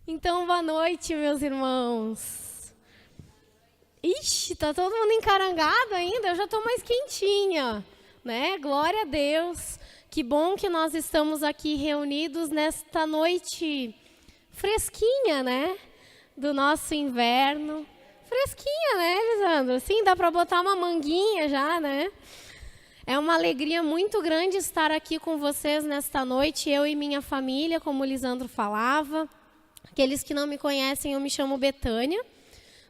Então, boa noite, meus irmãos. Ixi, tá todo mundo encarangado ainda, eu já tô mais quentinha, né? Glória a Deus. Que bom que nós estamos aqui reunidos nesta noite fresquinha, né? Do nosso inverno. Fresquinha, né, Lisandro? Sim, dá para botar uma manguinha já, né? É uma alegria muito grande estar aqui com vocês nesta noite, eu e minha família, como o Lisandro falava. Aqueles que não me conhecem, eu me chamo Betânia,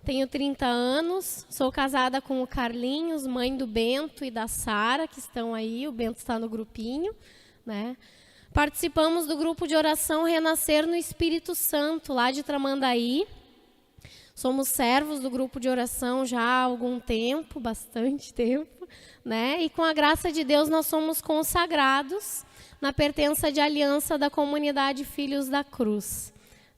tenho 30 anos, sou casada com o Carlinhos, mãe do Bento e da Sara, que estão aí, o Bento está no grupinho, né? Participamos do grupo de oração Renascer no Espírito Santo, lá de Tramandaí. Somos servos do grupo de oração já há algum tempo, bastante tempo, né? E com a graça de Deus nós somos consagrados na pertença de aliança da comunidade Filhos da Cruz.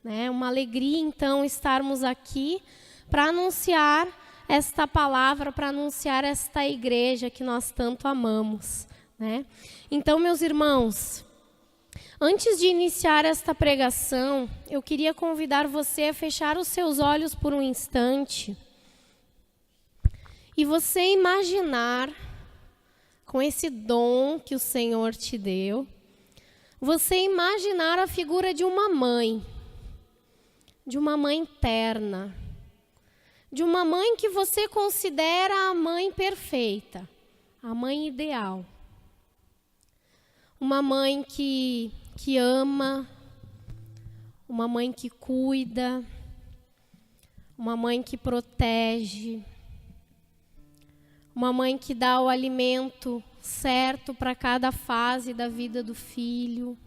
É uma alegria, então, estarmos aqui para anunciar esta palavra, para anunciar esta igreja que nós tanto amamos, né? Então, meus irmãos, antes de iniciar esta pregação, eu queria convidar você a fechar os seus olhos por um instante e você imaginar, com esse dom que o Senhor te deu, você imaginar a figura de uma mãe terna, de uma mãe que você considera a mãe perfeita, a mãe ideal. Uma mãe que ama, uma mãe que cuida, uma mãe que protege, uma mãe que dá o alimento certo para cada fase da vida do filho,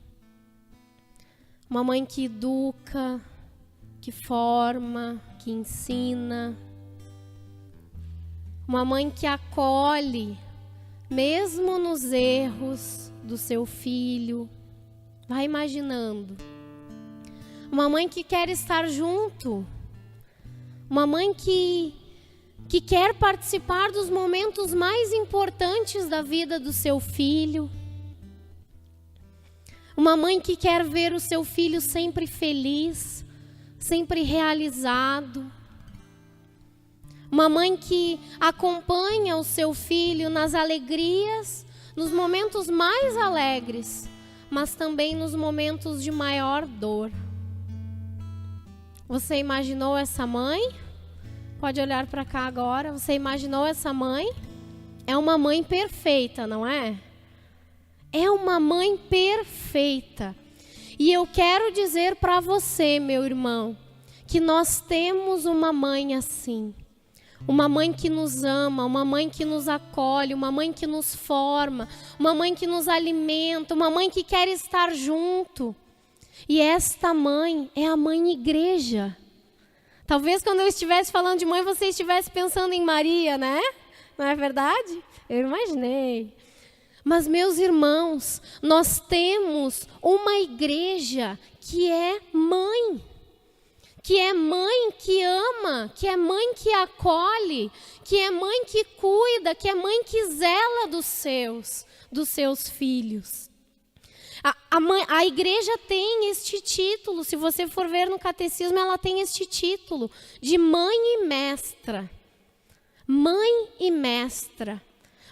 uma mãe que educa, que forma, que ensina, uma mãe que acolhe, mesmo nos erros do seu filho. Vai imaginando. Uma mãe que quer estar junto, uma mãe que quer participar dos momentos mais importantes da vida do seu filho. Uma mãe que quer ver o seu filho sempre feliz, sempre realizado. Uma mãe que acompanha o seu filho nas alegrias, nos momentos mais alegres, mas também nos momentos de maior dor. Você imaginou essa mãe? Pode olhar para cá agora. Você imaginou essa mãe? É uma mãe perfeita, não é? É uma mãe perfeita. E eu quero dizer para você, meu irmão, que nós temos uma mãe assim. Uma mãe que nos ama, uma mãe que nos acolhe, uma mãe que nos forma, uma mãe que nos alimenta, uma mãe que quer estar junto. E esta mãe é a mãe igreja. Talvez quando eu estivesse falando de mãe, você estivesse pensando em Maria, né? Não é verdade? Eu imaginei. Mas, meus irmãos, nós temos uma igreja que é mãe que ama, que é mãe que acolhe, que é mãe que cuida, que é mãe que zela dos seus filhos. A igreja tem este título, se você for ver no catecismo, ela tem este título de mãe e mestra. Mãe e mestra.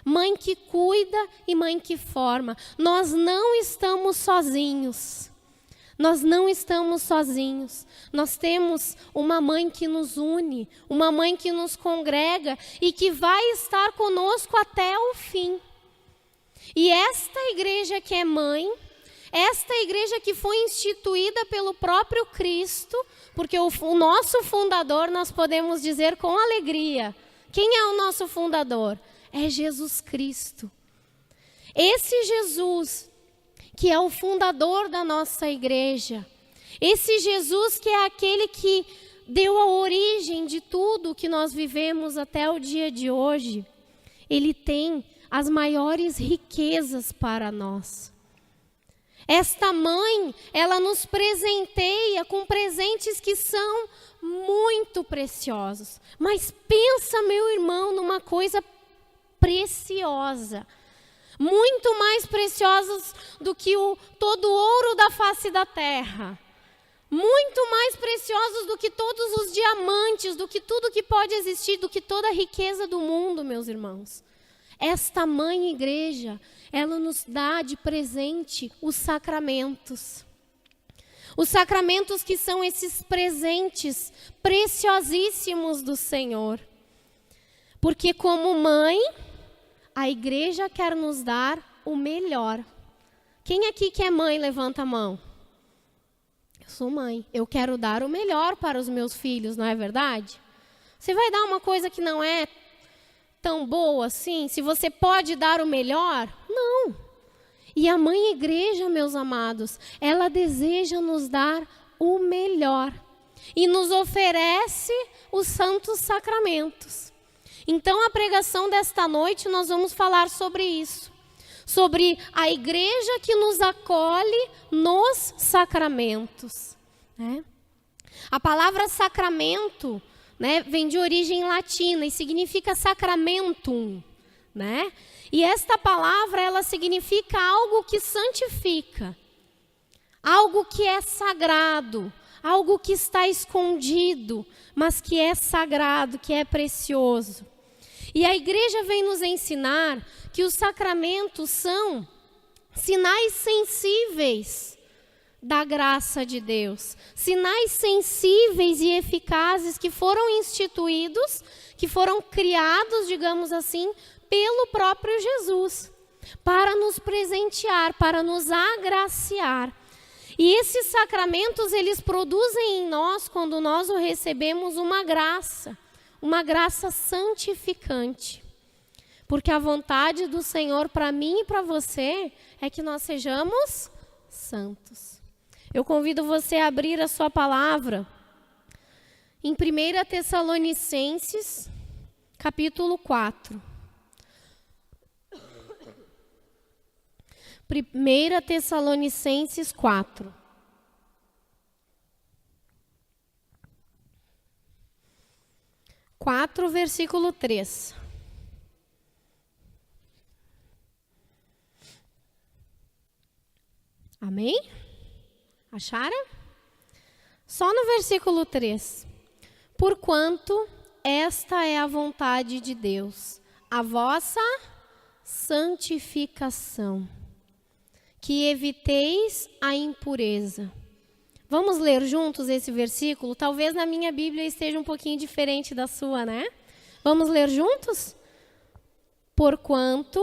Mãe que cuida e mãe que forma. Nós não estamos sozinhos. Nós não estamos sozinhos. Nós temos uma mãe que nos une, uma mãe que nos congrega e que vai estar conosco até o fim. E esta igreja que é mãe, esta igreja que foi instituída pelo próprio Cristo, porque o nosso fundador, nós podemos dizer com alegria, quem é o nosso fundador? É Jesus Cristo. Esse Jesus que é o fundador da nossa igreja, esse Jesus que é aquele que deu a origem de tudo que nós vivemos até o dia de hoje, ele tem as maiores riquezas para nós. Esta mãe, ela nos presenteia com presentes que são muito preciosos. Mas pensa, meu irmão, numa coisa preciosa. Muito mais preciosos do que todo o ouro da face da terra. muito mais preciosos do que todos os diamantes, do que tudo que pode existir, do que toda a riqueza do mundo, meus irmãos. Esta mãe igreja, ela nos dá de presente os sacramentos. Os sacramentos que são esses presentes preciosíssimos do Senhor. Porque como mãe, a igreja quer nos dar o melhor. Quem aqui que é mãe, levanta a mão. Eu sou mãe, eu quero dar o melhor para os meus filhos, não é verdade? Você vai dar uma coisa que não é tão boa assim? Se você pode dar o melhor? Não. E a mãe igreja, meus amados, ela deseja nos dar o melhor. E nos oferece os santos sacramentos. Então, a pregação desta noite, nós vamos falar sobre isso. Sobre a igreja que nos acolhe nos sacramentos. Né? A palavra sacramento, né, vem de origem latina e significa sacramentum. Né? E esta palavra, ela significa algo que santifica. Algo que é sagrado. Algo que está escondido, mas que é sagrado, que é precioso. E a igreja vem nos ensinar que os sacramentos são sinais sensíveis da graça de Deus. Sinais sensíveis e eficazes que foram instituídos, que foram criados, digamos assim, pelo próprio Jesus, para nos presentear, para nos agraciar. E esses sacramentos, eles produzem em nós, quando nós o recebemos, uma graça santificante. Porque a vontade do Senhor para mim e para você é que nós sejamos santos. Eu convido você a abrir a sua palavra em 1 Tessalonicenses, capítulo 4. 1 Tessalonicenses 4. Versículo 3. Amém? Acharam? Só no versículo 3. Porquanto esta é a vontade de Deus, a vossa santificação, que eviteis a impureza. Vamos ler juntos esse versículo? Talvez na minha Bíblia esteja um pouquinho diferente da sua, né? Vamos ler juntos? Porquanto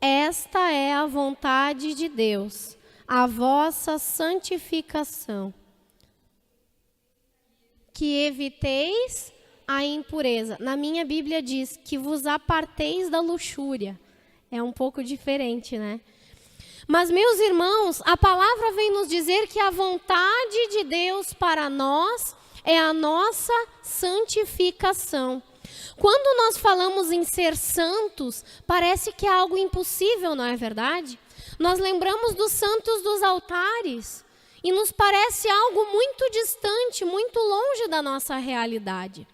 esta é a vontade de Deus, a vossa santificação, que eviteis a impureza. Na minha Bíblia diz que vos aparteis da luxúria. É um pouco diferente, né? Mas, meus irmãos, a palavra vem nos dizer que a vontade de Deus para nós é a nossa santificação. Quando nós falamos em ser santos, parece que é algo impossível, não é verdade? Nós lembramos dos santos dos altares e nos parece algo muito distante, muito longe da nossa realidade.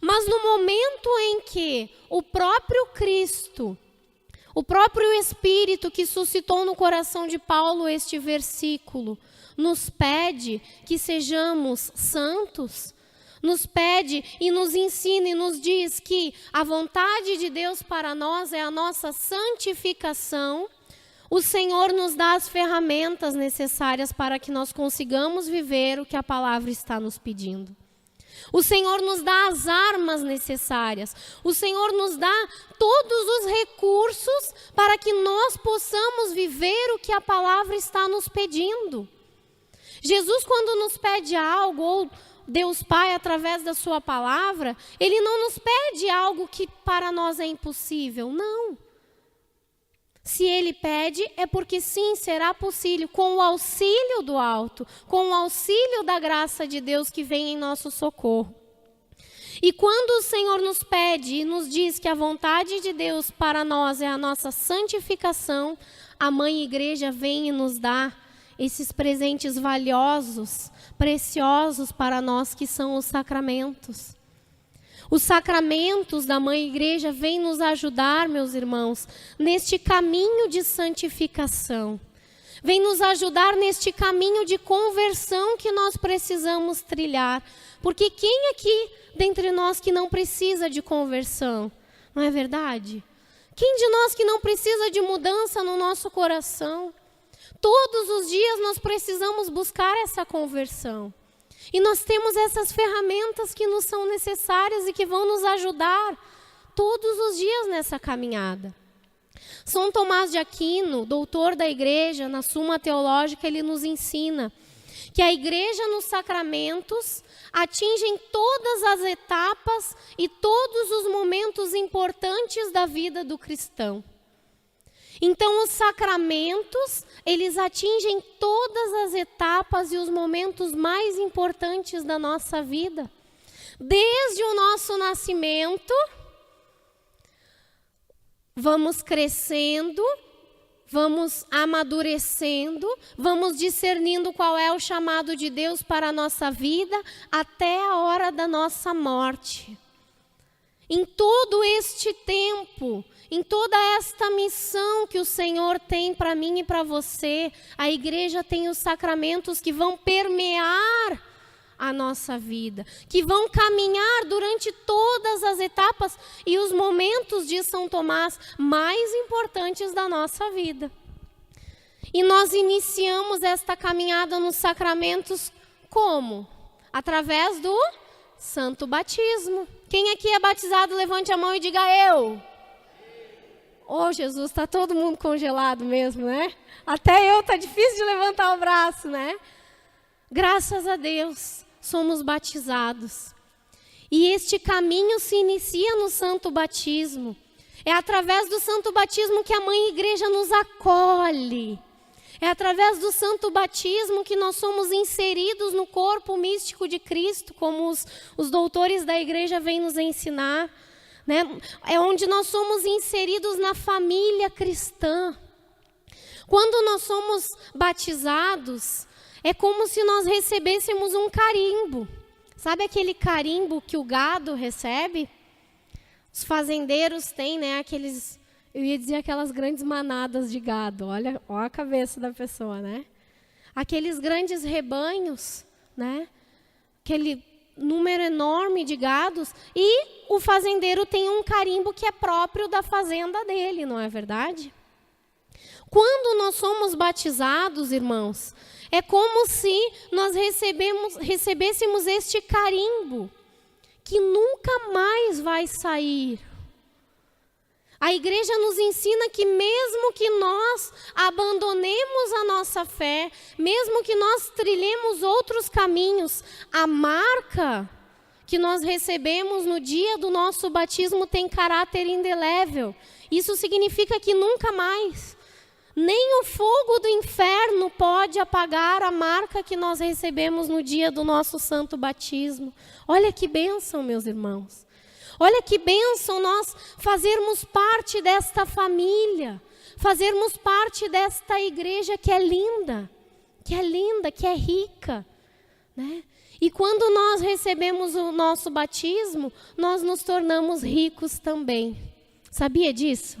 Mas no momento em que o próprio Cristo, o próprio Espírito que suscitou no coração de Paulo este versículo, nos pede que sejamos santos, nos pede e nos ensina e nos diz que a vontade de Deus para nós é a nossa santificação. O Senhor nos dá as ferramentas necessárias para que nós consigamos viver o que a palavra está nos pedindo. O Senhor nos dá as armas necessárias. O Senhor nos dá todos os recursos para que nós possamos viver o que a palavra está nos pedindo. Jesus, quando nos pede algo, ou Deus Pai, através da sua palavra, Ele não nos pede algo que para nós é impossível, não. Se Ele pede, é porque sim, será possível, com o auxílio do alto, com o auxílio da graça de Deus que vem em nosso socorro. E quando o Senhor nos pede e nos diz que a vontade de Deus para nós é a nossa santificação, a Mãe Igreja vem e nos dá esses presentes valiosos, preciosos para nós, que são os sacramentos. Os sacramentos da Mãe Igreja vêm nos ajudar, meus irmãos, neste caminho de santificação. Vem nos ajudar neste caminho de conversão que nós precisamos trilhar. Porque quem aqui dentre nós que não precisa de conversão? Não é verdade? Quem de nós que não precisa de mudança no nosso coração? Todos os dias nós precisamos buscar essa conversão. E nós temos essas ferramentas que nos são necessárias e que vão nos ajudar todos os dias nessa caminhada. São Tomás de Aquino, doutor da igreja, na Suma Teológica, ele nos ensina que a igreja nos sacramentos atinge todas as etapas e todos os momentos importantes da vida do cristão. Então, os sacramentos, eles atingem todas as etapas e os momentos mais importantes da nossa vida. Desde o nosso nascimento, vamos crescendo, vamos amadurecendo, vamos discernindo qual é o chamado de Deus para a nossa vida, até a hora da nossa morte. Em todo este tempo, em toda esta missão que o Senhor tem para mim e para você, a igreja tem os sacramentos que vão permear a nossa vida, que vão caminhar durante todas as etapas e os momentos de São Tomás mais importantes da nossa vida. E nós iniciamos esta caminhada nos sacramentos como? Através do Santo Batismo. Quem aqui é batizado, levante a mão e diga eu. Oh, Jesus, está todo mundo congelado mesmo, né? Até eu, está difícil de levantar o braço, né? Graças a Deus, somos batizados. E este caminho se inicia no Santo Batismo. É através do Santo Batismo que a Mãe Igreja nos acolhe. É através do Santo Batismo que nós somos inseridos no corpo místico de Cristo, como os doutores da igreja vêm nos ensinar. Né? É onde nós somos inseridos na família cristã. Quando nós somos batizados, é como se nós recebêssemos um carimbo. Sabe aquele carimbo que o gado recebe? Os fazendeiros têm, né, aqueles, eu ia dizer aquelas grandes manadas de gado. Olha a cabeça da pessoa, né? Aqueles grandes rebanhos, né? Aquele número enorme de gados, e o fazendeiro tem um carimbo que é próprio da fazenda dele, não é verdade? Quando nós somos batizados, irmãos, é como se nós recebêssemos este carimbo, que nunca mais vai sair. A igreja nos ensina que mesmo que nós abandonemos a nossa fé, mesmo que nós trilhemos outros caminhos, a marca que nós recebemos no dia do nosso batismo tem caráter indelével. Isso significa que nunca mais, nem o fogo do inferno pode apagar a marca que nós recebemos no dia do nosso santo batismo. Olha que bênção, meus irmãos. Olha que bênção nós fazermos parte desta família, fazermos parte desta igreja que é linda, que é rica, né? E quando nós recebemos o nosso batismo, nós nos tornamos ricos também. Sabia disso?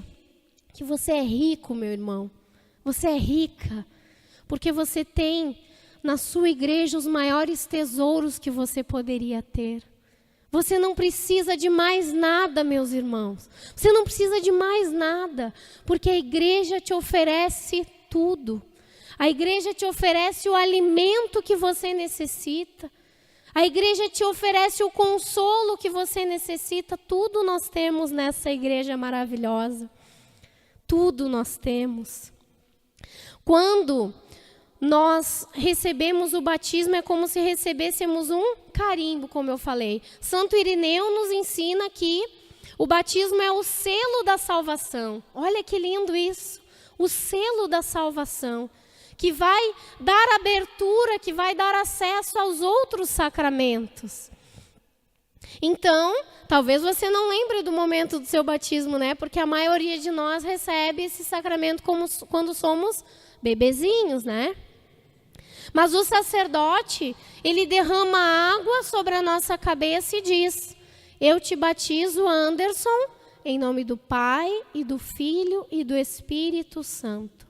Que você é rico, meu irmão. Você é rica, porque você tem na sua igreja os maiores tesouros que você poderia ter. Você não precisa de mais nada, meus irmãos. Você não precisa de mais nada, porque a igreja te oferece tudo. A igreja te oferece o alimento que você necessita. A igreja te oferece o consolo que você necessita. Tudo nós temos nessa igreja maravilhosa. Tudo nós temos. Quando nós recebemos o batismo, é como se recebêssemos um carimbo, como eu falei. Santo Irineu nos ensina que o batismo é o selo da salvação. Olha que lindo isso. O selo da salvação, que vai dar abertura, que vai dar acesso aos outros sacramentos. Então, talvez você não lembre do momento do seu batismo, né? Porque a maioria de nós recebe esse sacramento como quando somos bebezinhos, né? Mas o sacerdote, ele derrama água sobre a nossa cabeça e diz: eu te batizo, Anderson, em nome do Pai, e do Filho, e do Espírito Santo.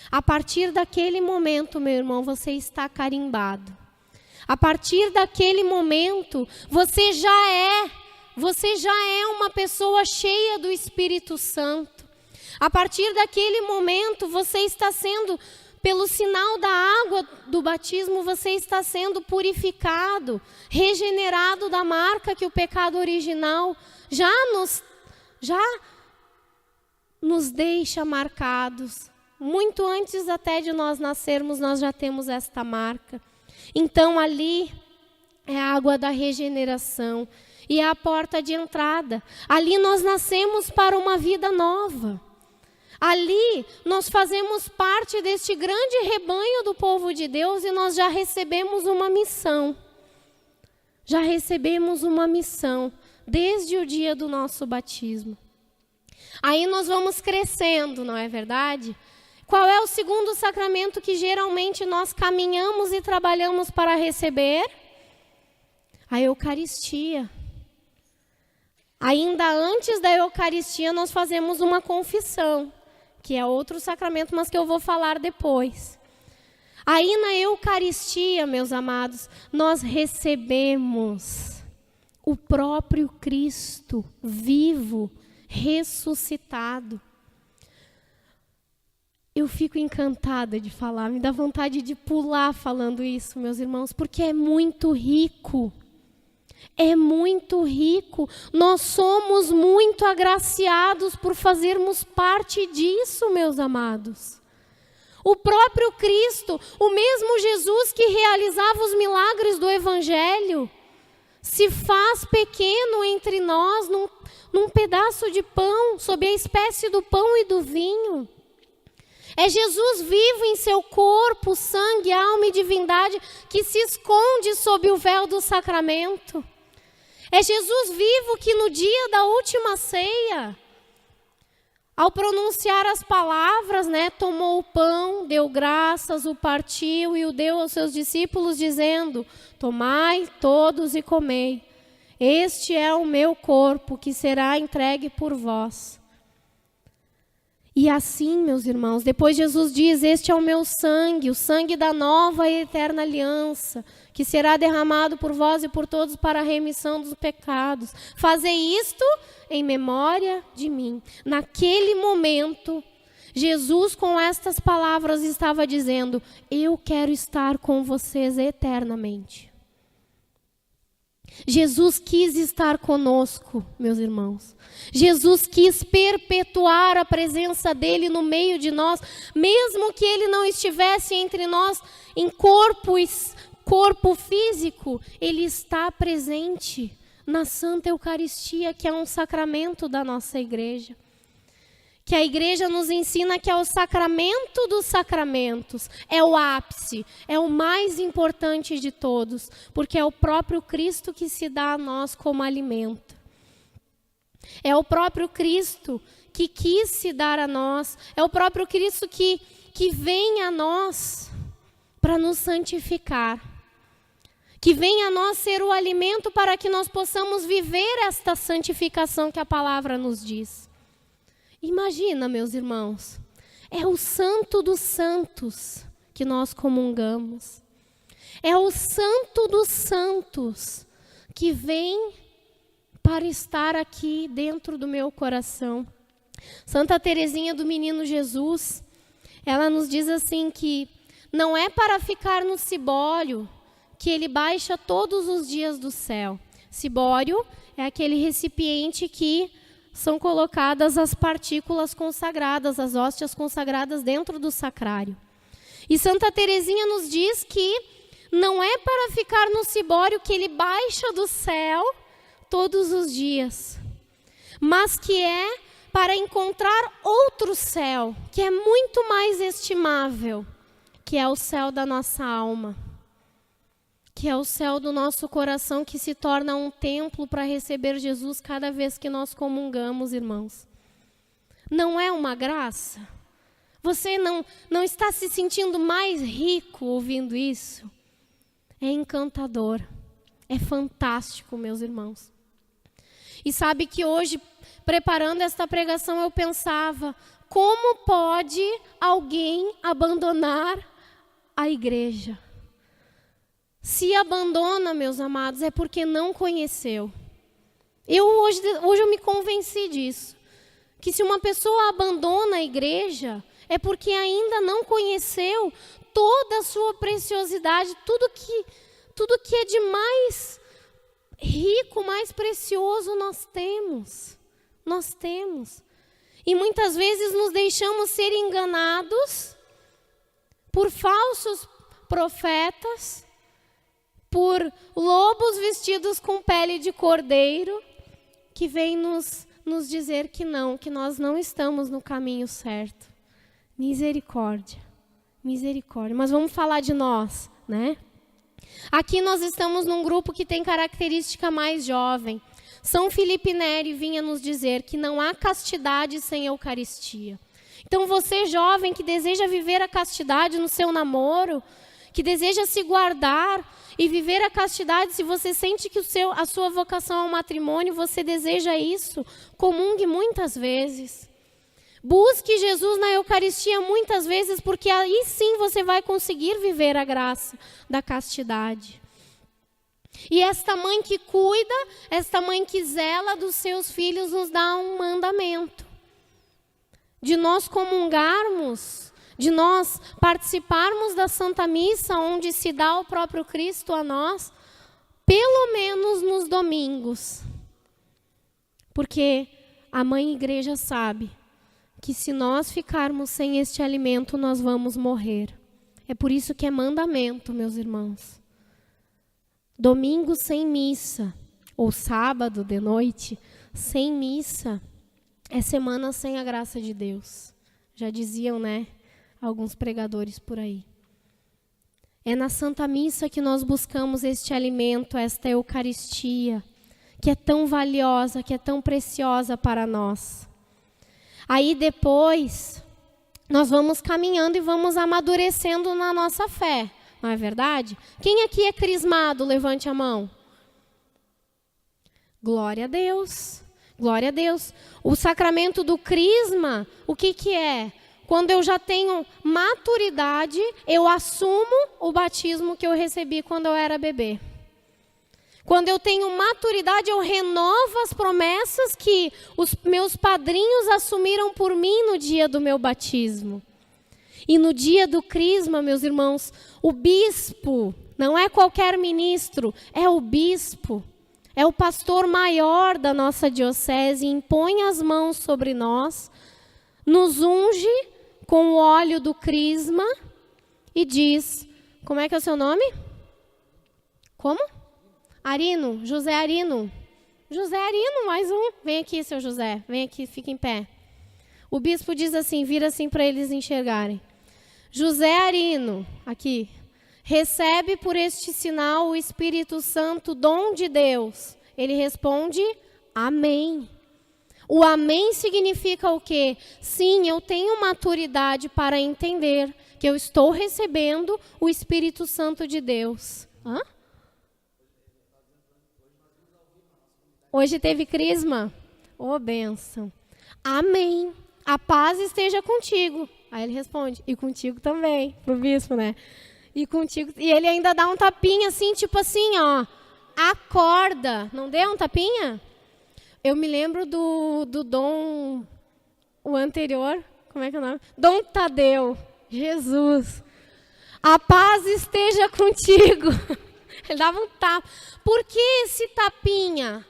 A partir daquele momento, meu irmão, você está carimbado. A partir daquele momento, você já é uma pessoa cheia do Espírito Santo. A partir daquele momento, você está sendo, pelo sinal da água do batismo, você está sendo purificado, regenerado da marca que o pecado original já nos deixa marcados. Muito antes até de nós nascermos, nós já temos esta marca. Então ali é a água da regeneração e é a porta de entrada. Ali nós nascemos para uma vida nova. Ali nós fazemos parte deste grande rebanho do povo de Deus e nós já recebemos uma missão. Já recebemos uma missão desde o dia do nosso batismo. Aí nós vamos crescendo, não é verdade? Qual é o segundo sacramento que geralmente nós caminhamos e trabalhamos para receber? A Eucaristia. Ainda antes da Eucaristia, nós fazemos uma confissão, que é outro sacramento, mas que eu vou falar depois. Aí na Eucaristia, meus amados, nós recebemos o próprio Cristo vivo, ressuscitado. Eu fico encantada de falar, me dá vontade de pular falando isso, meus irmãos, porque é muito rico. É muito rico. Nós somos muito agraciados por fazermos parte disso, meus amados. O próprio Cristo, o mesmo Jesus que realizava os milagres do Evangelho, se faz pequeno entre nós num pedaço de pão, sob a espécie do pão e do vinho. É Jesus vivo em seu corpo, sangue, alma e divindade que se esconde sob o véu do sacramento. É Jesus vivo que no dia da última ceia, ao pronunciar as palavras, tomou o pão, deu graças, o partiu e o deu aos seus discípulos, dizendo: tomai todos e comei. Este é o meu corpo que será entregue por vós. E assim, meus irmãos, depois Jesus diz: este é o meu sangue, o sangue da nova e eterna aliança, que será derramado por vós e por todos para a remissão dos pecados. Fazei isto em memória de mim. Naquele momento, Jesus com estas palavras estava dizendo: eu quero estar com vocês eternamente. Jesus quis estar conosco, meus irmãos. Jesus quis perpetuar a presença dele no meio de nós, mesmo que ele não estivesse entre nós em corpo físico, ele está presente na Santa Eucaristia, que é um sacramento da nossa igreja. Que a igreja nos ensina que é o sacramento dos sacramentos, é o ápice, é o mais importante de todos, porque é o próprio Cristo que se dá a nós como alimento. É o próprio Cristo que quis se dar a nós, é o próprio Cristo que vem a nós para nos santificar, que vem a nós ser o alimento para que nós possamos viver esta santificação que a palavra nos diz. Imagina, meus irmãos, é o Santo dos Santos que nós comungamos. É o Santo dos Santos que vem para estar aqui dentro do meu coração. Santa Teresinha do Menino Jesus, ela nos diz assim que não é para ficar no cibório que ele baixa todos os dias do céu. Cibório é aquele recipiente que são colocadas as partículas consagradas, as hóstias consagradas dentro do sacrário. E Santa Teresinha nos diz que não é para ficar no cibório que ele baixa do céu todos os dias, mas que é para encontrar outro céu, que é muito mais estimável, que é o céu da nossa alma, que é o céu do nosso coração, que se torna um templo para receber Jesus cada vez que nós comungamos, irmãos. Não é uma graça? Você não está se sentindo mais rico ouvindo isso? É encantador, é fantástico, meus irmãos. E sabe que hoje, preparando esta pregação, eu pensava como pode alguém abandonar a igreja? Se abandona, meus amados, é porque não conheceu. Hoje eu me convenci disso. Que se uma pessoa abandona a igreja, é porque ainda não conheceu toda a sua preciosidade, tudo que é de mais rico, mais precioso nós temos. Nós temos. E muitas vezes nos deixamos ser enganados por falsos profetas, por lobos vestidos com pele de cordeiro, que vêm nos dizer que nós não estamos no caminho certo. Misericórdia, misericórdia. Mas vamos falar de nós, né? Aqui nós estamos num grupo que tem característica mais jovem. São Felipe Neri vinha nos dizer que não há castidade sem Eucaristia. Então você jovem que deseja viver a castidade no seu namoro, que deseja se guardar e viver a castidade, se você sente que a sua vocação é o matrimônio, você deseja isso, comungue muitas vezes. Busque Jesus na Eucaristia muitas vezes, porque aí sim você vai conseguir viver a graça da castidade. E esta mãe que cuida, esta mãe que zela dos seus filhos, nos dá um mandamento. De nós comungarmos, de nós participarmos da Santa Missa, onde se dá o próprio Cristo a nós, pelo menos nos domingos. Porque a Mãe Igreja sabe que se nós ficarmos sem este alimento, nós vamos morrer. É por isso que é mandamento, meus irmãos. Domingo sem missa, ou sábado de noite sem missa, é semana sem a graça de Deus. Já diziam, né, alguns pregadores por aí. É na Santa Missa que nós buscamos este alimento, esta Eucaristia, que é tão valiosa, que é tão preciosa para nós. Aí depois, nós vamos caminhando e vamos amadurecendo na nossa fé. Não é verdade? Quem aqui é crismado? Levante a mão. Glória a Deus. Glória a Deus. O sacramento do crisma, o que é? Quando eu já tenho maturidade, eu assumo o batismo que eu recebi quando eu era bebê. Quando eu tenho maturidade, eu renovo as promessas que os meus padrinhos assumiram por mim no dia do meu batismo. E no dia do crisma, meus irmãos, o bispo, não é qualquer ministro, é o bispo, é o pastor maior da nossa diocese, impõe as mãos sobre nós, nos unge com o óleo do crisma e diz, como é que é o seu nome? Como? Arino, José Arino. José Arino, mais um. Vem aqui, seu José, vem aqui, fica em pé. O bispo diz assim, vira assim para eles enxergarem. José Arino, aqui, recebe por este sinal o Espírito Santo, dom de Deus. Ele responde, amém. O amém significa o quê? Sim, eu tenho maturidade para entender que eu estou recebendo o Espírito Santo de Deus. Hã? Hoje teve crisma? Ô, bênção. Amém. A paz esteja contigo. Aí ele responde, e contigo também, pro bispo, né? E contigo. E ele ainda dá um tapinha assim, tipo assim, ó. Acorda. Não deu um tapinha? Eu me lembro do Dom, o anterior, como é que é o nome? Dom Tadeu. Jesus. A paz esteja contigo. Ele dava um tapa. Por que esse tapinha?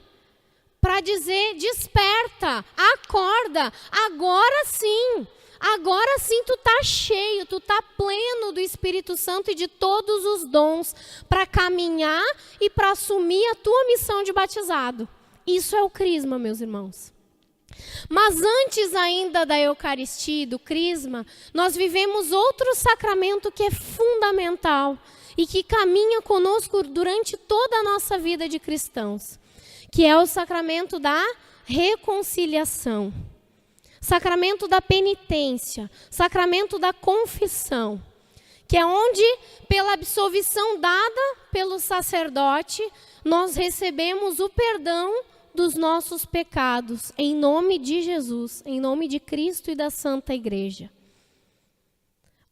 Para dizer, desperta, acorda, agora sim tu tá cheio, tu tá pleno do Espírito Santo e de todos os dons para caminhar e para assumir a tua missão de batizado. Isso é o crisma, meus irmãos. Mas antes ainda da Eucaristia e do crisma, nós vivemos outro sacramento que é fundamental e que caminha conosco durante toda a nossa vida de cristãos, que é o sacramento da reconciliação, sacramento da penitência, sacramento da confissão, que é onde, pela absolvição dada pelo sacerdote, nós recebemos o perdão dos nossos pecados, em nome de Jesus, em nome de Cristo e da Santa Igreja.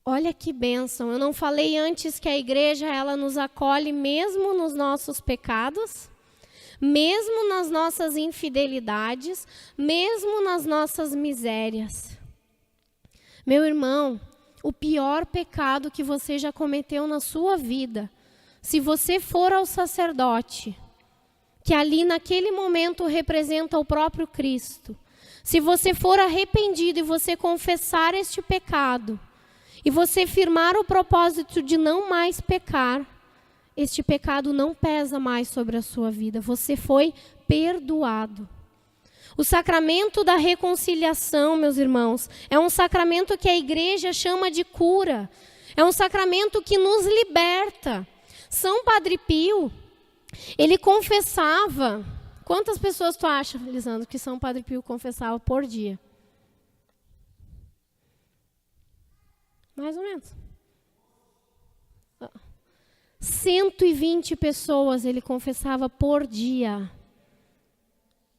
Olha que bênção, eu não falei antes que a igreja ela nos acolhe mesmo nos nossos pecados, mesmo nas nossas infidelidades, mesmo nas nossas misérias. Meu irmão, o pior pecado que você já cometeu na sua vida, se você for ao sacerdote, que ali naquele momento representa o próprio Cristo, se você for arrependido e você confessar este pecado, e você firmar o propósito de não mais pecar, este pecado não pesa mais sobre a sua vida. Você foi perdoado. O sacramento da reconciliação, meus irmãos, é um sacramento que a igreja chama de cura. É um sacramento que nos liberta. São Padre Pio, ele confessava... Quantas pessoas tu acha, Lisandro, que São Padre Pio confessava por dia? Mais ou menos. 120 pessoas ele confessava por dia.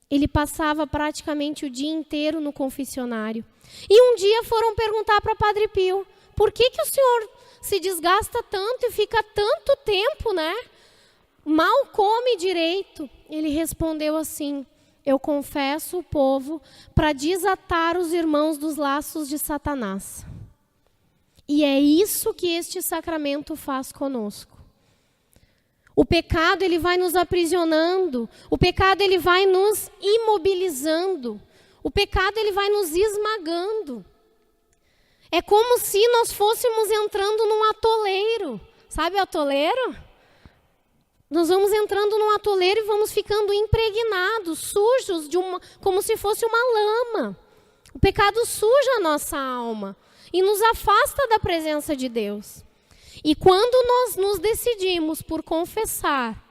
Ele passava praticamente o dia inteiro no confessionário. E um dia foram perguntar para Padre Pio, por que o senhor se desgasta tanto e fica tanto tempo, né? Mal come direito. Ele respondeu assim, eu confesso o povo para desatar os irmãos dos laços de Satanás. E é isso que este sacramento faz conosco. O pecado, ele vai nos aprisionando. O pecado, ele vai nos imobilizando. O pecado, ele vai nos esmagando. É como se nós fôssemos entrando num atoleiro. Sabe o atoleiro? Nós vamos entrando num atoleiro e vamos ficando impregnados, sujos, como se fosse uma lama. O pecado suja a nossa alma e nos afasta da presença de Deus. E quando nós nos decidimos por confessar,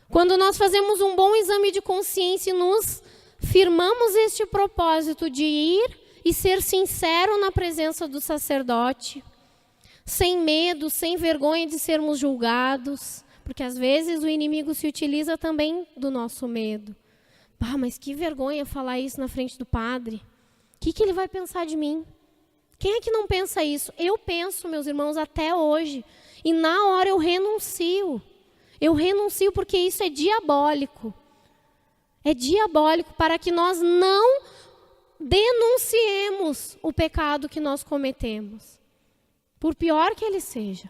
quando nós fazemos um bom exame de consciência e nos firmamos este propósito de ir e ser sincero na presença do sacerdote, sem medo, sem vergonha de sermos julgados, porque às vezes o inimigo se utiliza também do nosso medo. Ah, mas que vergonha falar isso na frente do padre. O que ele vai pensar de mim? Quem é que não pensa isso? Eu penso, meus irmãos, até hoje. E na hora eu renuncio. Eu renuncio porque isso é diabólico. É diabólico para que nós não denunciemos o pecado que nós cometemos. Por pior que ele seja.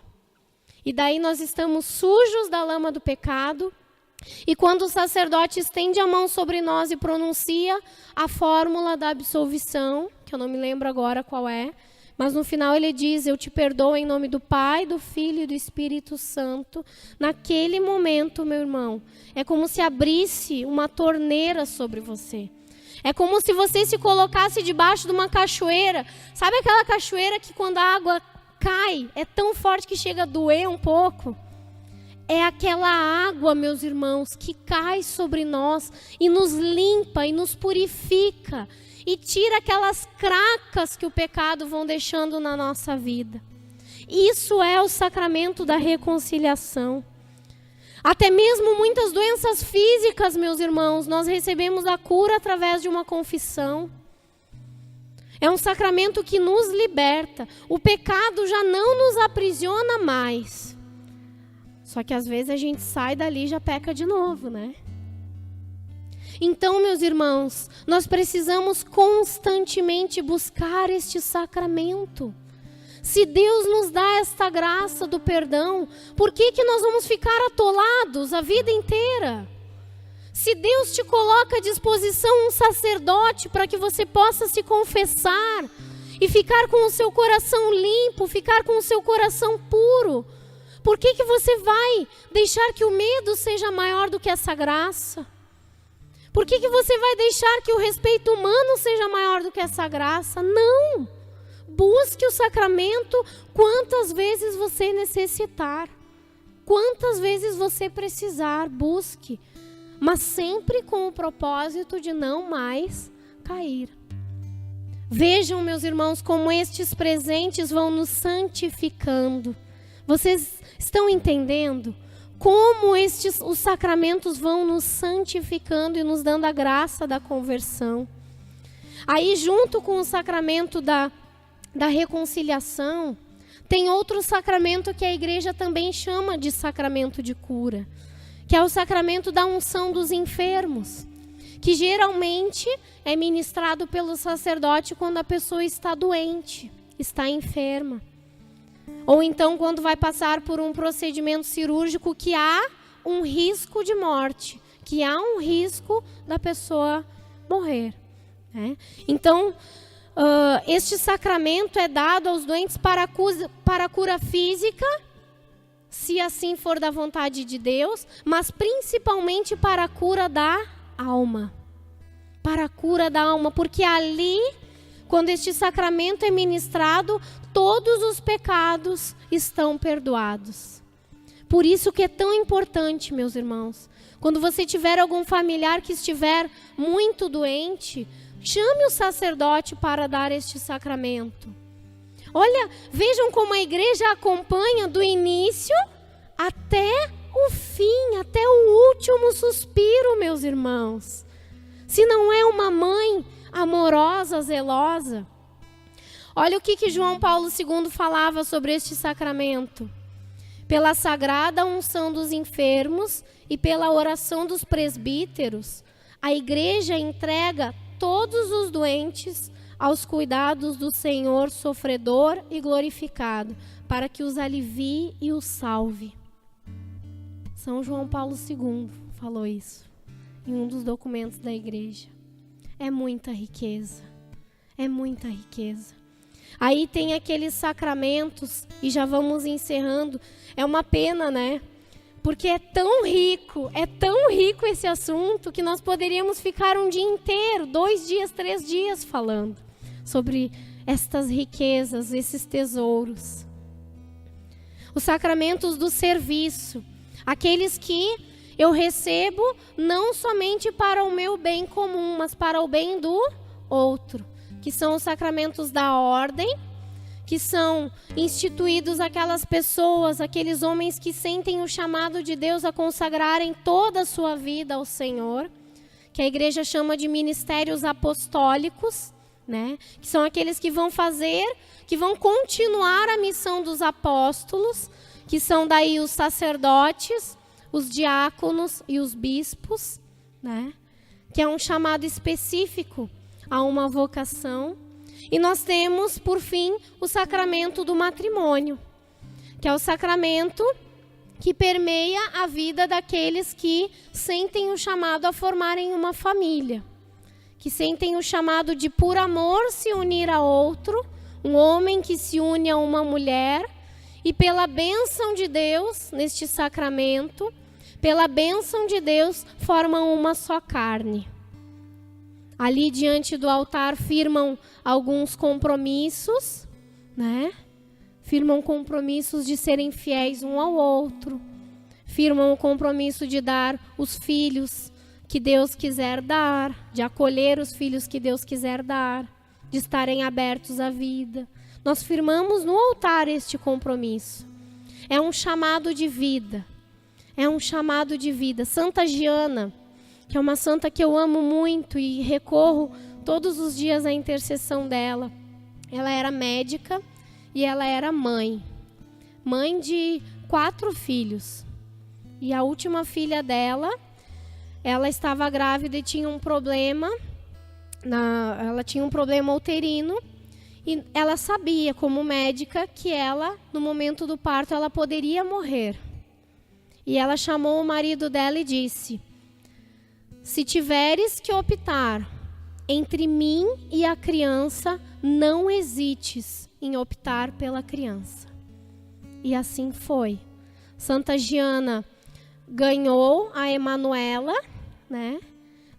E daí nós estamos sujos da lama do pecado. E quando o sacerdote estende a mão sobre nós e pronuncia a fórmula da absolvição, que eu não me lembro agora qual é, mas no final ele diz, eu te perdoo em nome do Pai, do Filho e do Espírito Santo. Naquele momento, meu irmão, é como se abrisse uma torneira sobre você. É como se você se colocasse debaixo de uma cachoeira. Sabe aquela cachoeira que quando a água cai, é tão forte que chega a doer um pouco? É aquela água, meus irmãos, que cai sobre nós e nos limpa e nos purifica e tira aquelas cracas que o pecado vão deixando na nossa vida. Isso é o sacramento da reconciliação. Até mesmo muitas doenças físicas, meus irmãos, nós recebemos a cura através de uma confissão. É um sacramento que nos liberta. O pecado já não nos aprisiona mais. Só que às vezes a gente sai dali e já peca de novo, né? Então, meus irmãos, nós precisamos constantemente buscar este sacramento. Se Deus nos dá esta graça do perdão, por que nós vamos ficar atolados a vida inteira? Se Deus te coloca à disposição um sacerdote para que você possa se confessar e ficar com o seu coração limpo, ficar com o seu coração puro, por que você vai deixar que o medo seja maior do que essa graça? Por que você vai deixar que o respeito humano seja maior do que essa graça? Não! Busque o sacramento quantas vezes você necessitar. Quantas vezes você precisar, busque. Mas sempre com o propósito de não mais cair. Vejam, meus irmãos, como estes presentes vão nos santificando. Vocês estão entendendo como os sacramentos vão nos santificando e nos dando a graça da conversão. Aí, junto com o sacramento da reconciliação, tem outro sacramento que a igreja também chama de sacramento de cura, que é o sacramento da unção dos enfermos, que geralmente é ministrado pelo sacerdote quando a pessoa está doente, está enferma. Ou então quando vai passar por um procedimento cirúrgico que há um risco de morte, que há um risco da pessoa morrer, né? Então, este sacramento é dado aos doentes para a cura física, se assim for da vontade de Deus, mas principalmente para a cura da alma. Para a cura da alma, porque ali, quando este sacramento é ministrado, todos os pecados estão perdoados. Por isso que é tão importante, meus irmãos, quando você tiver algum familiar que estiver muito doente, chame o sacerdote para dar este sacramento. Olha, vejam como a igreja acompanha do início até o fim, até o último suspiro, meus irmãos. Se não é uma mãe amorosa, zelosa. Olha o que João Paulo II falava sobre este sacramento. Pela sagrada unção dos enfermos e pela oração dos presbíteros, a igreja entrega todos os doentes aos cuidados do Senhor sofredor e glorificado, para que os alivie e os salve. São João Paulo II falou isso em um dos documentos da igreja. É muita riqueza, é muita riqueza. Aí tem aqueles sacramentos, e já vamos encerrando. É uma pena, né? Porque é tão rico esse assunto, que nós poderíamos ficar um dia inteiro, 2 dias, 3 dias falando sobre estas riquezas, esses tesouros. Os sacramentos do serviço, aqueles que eu recebo não somente para o meu bem comum, mas para o bem do outro, que são os sacramentos da ordem, que são instituídos aquelas pessoas, aqueles homens que sentem o chamado de Deus a consagrarem toda a sua vida ao Senhor, que a igreja chama de ministérios apostólicos, né? Que são aqueles que vão continuar a missão dos apóstolos, que são daí os sacerdotes, os diáconos e os bispos, né? Que é um chamado específico a uma vocação. E nós temos, por fim, o sacramento do matrimônio, que é o sacramento que permeia a vida daqueles que sentem o chamado a formarem uma família, que sentem o chamado de, por amor, se unir a outro, um homem que se une a uma mulher, e pela bênção de Deus, neste sacramento, pela bênção de Deus, formam uma só carne. Ali diante do altar firmam alguns compromissos, né? Firmam compromissos de serem fiéis um ao outro. Firmam o compromisso de dar os filhos que Deus quiser dar, de acolher os filhos que Deus quiser dar, de estarem abertos à vida. Nós firmamos no altar este compromisso. É um chamado de vida. É um chamado de vida. Santa Giana, que é uma santa que eu amo muito e recorro todos os dias à intercessão dela. Ela era médica e ela era mãe. Mãe de 4 filhos. E a última filha dela, ela estava grávida e tinha um problema. Ela tinha um problema uterino. E ela sabia, como médica, que ela, no momento do parto, ela poderia morrer. E ela chamou o marido dela e disse: se tiveres que optar entre mim e a criança, não hesites em optar pela criança. E assim foi. Santa Giana ganhou a Emanuela, né?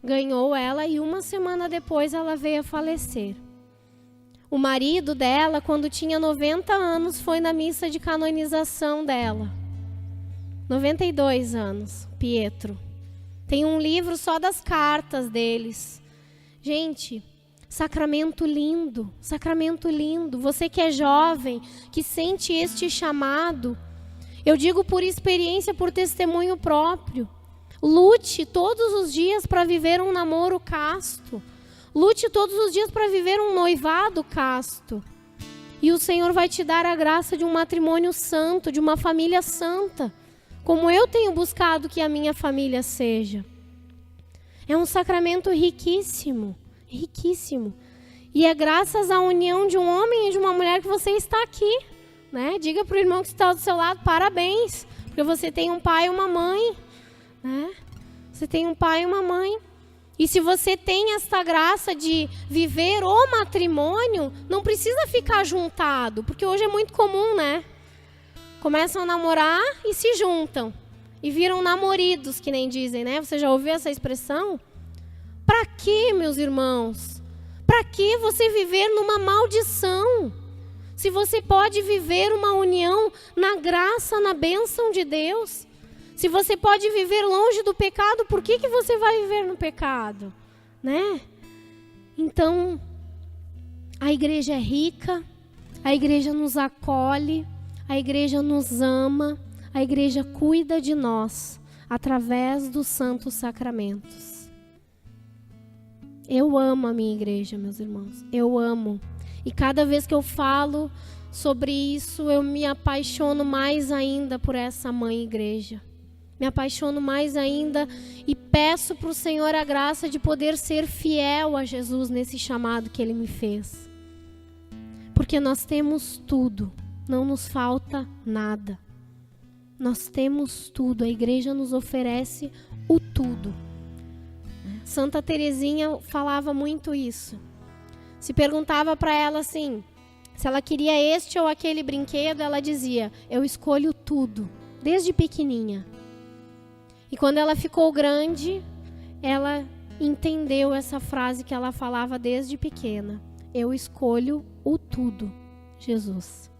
Ganhou ela e 1 semana depois ela veio a falecer. O marido dela, quando tinha 90 anos, foi na missa de canonização dela. 92 anos, Pietro. Tem um livro só das cartas deles. Gente, sacramento lindo, sacramento lindo. Você que é jovem, que sente este chamado, Eu digo por experiência, por testemunho próprio. Lute todos os dias para viver um namoro casto. Lute todos os dias para viver um noivado casto. E o Senhor vai te dar a graça de um matrimônio santo, de uma família santa, como eu tenho buscado que a minha família seja. É um sacramento riquíssimo, riquíssimo. E é graças à união de um homem e de uma mulher que você está aqui, né? Diga para o irmão que está do seu lado, parabéns, porque você tem um pai e uma mãe, né? Você tem um pai e uma mãe. E se você tem esta graça de viver o matrimônio, não precisa ficar juntado, porque hoje é muito comum, né? Começam a namorar e se juntam. E viram namoridos, que nem dizem, né? Você já ouviu essa expressão? Para quê, meus irmãos? Para que você viver numa maldição? Se você pode viver uma união na graça, na bênção de Deus. Se você pode viver longe do pecado, por que você vai viver no pecado? Né? Então, a igreja é rica, a igreja nos acolhe, a igreja nos ama, a igreja cuida de nós através dos santos sacramentos. Eu amo a minha igreja, meus irmãos. Eu amo. E cada vez que eu falo sobre isso, eu me apaixono mais ainda por essa mãe igreja. Me apaixono mais ainda e peço para o Senhor a graça de poder ser fiel a Jesus nesse chamado que Ele me fez. Porque nós temos tudo, não nos falta nada. Nós temos tudo, a igreja nos oferece o tudo. Santa Teresinha falava muito isso. Se perguntava para ela assim, se ela queria este ou aquele brinquedo, ela dizia, eu escolho tudo, desde pequenininha. E quando ela ficou grande, ela entendeu essa frase que ela falava desde pequena. Eu escolho o tudo, Jesus.